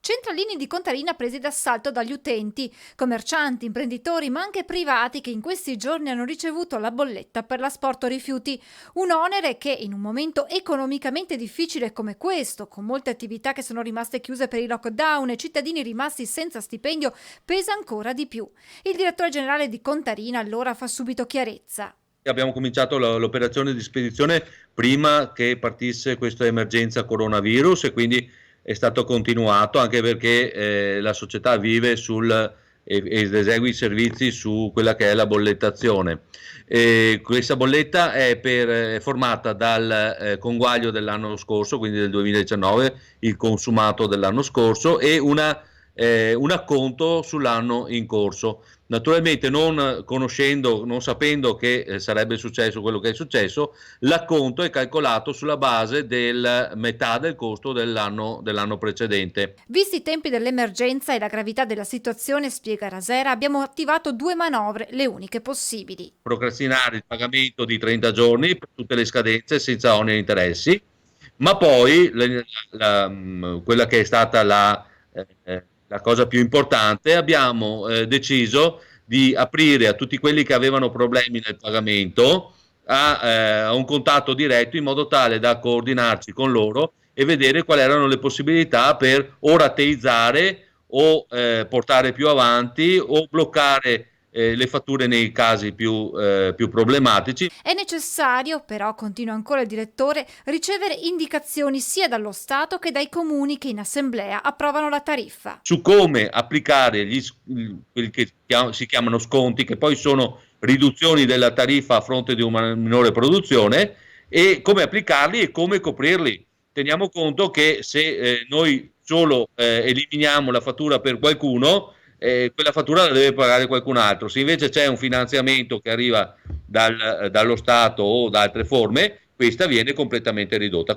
Centralini di Contarina presi d'assalto dagli utenti, commercianti, imprenditori ma anche privati che in questi giorni hanno ricevuto la bolletta per l'asporto rifiuti. Un onere che in un momento economicamente difficile come questo, con molte attività che sono rimaste chiuse per i lockdown e cittadini rimasti senza stipendio, pesa ancora di più. Il direttore generale di Contarina allora fa subito chiarezza. Abbiamo cominciato l'operazione di spedizione prima che partisse questa emergenza coronavirus e quindi è stato continuato anche perché la società vive ed esegue i servizi su quella che è la bollettazione. Questa bolletta è formata dal conguaglio dell'anno scorso, quindi del 2019, il consumato dell'anno scorso e un acconto sull'anno in corso. Naturalmente non conoscendo, non sapendo che sarebbe successo quello che è successo, l'acconto è calcolato sulla base del metà del costo dell'anno precedente. Visti i tempi dell'emergenza e la gravità della situazione, spiega Rasera, abbiamo attivato 2 manovre, le uniche possibili. Procrastinare il pagamento di 30 giorni per tutte le scadenze senza oneri e interessi, ma poi quella che è stata la cosa più importante, abbiamo deciso di aprire a tutti quelli che avevano problemi nel pagamento a un contatto diretto in modo tale da coordinarci con loro e vedere quali erano le possibilità per o rateizzare o portare più avanti o bloccare le fatture nei casi più problematici. È necessario, però, continua ancora il direttore, ricevere indicazioni sia dallo Stato che dai comuni che in assemblea approvano la tariffa. Su come applicare quelli che si chiamano sconti, che poi sono riduzioni della tariffa a fronte di una minore produzione, e come applicarli e come coprirli. Teniamo conto che se noi solo eliminiamo la fattura per qualcuno, quella fattura la deve pagare qualcun altro. Se invece c'è un finanziamento che arriva dallo Stato o da altre forme, questa viene completamente ridotta.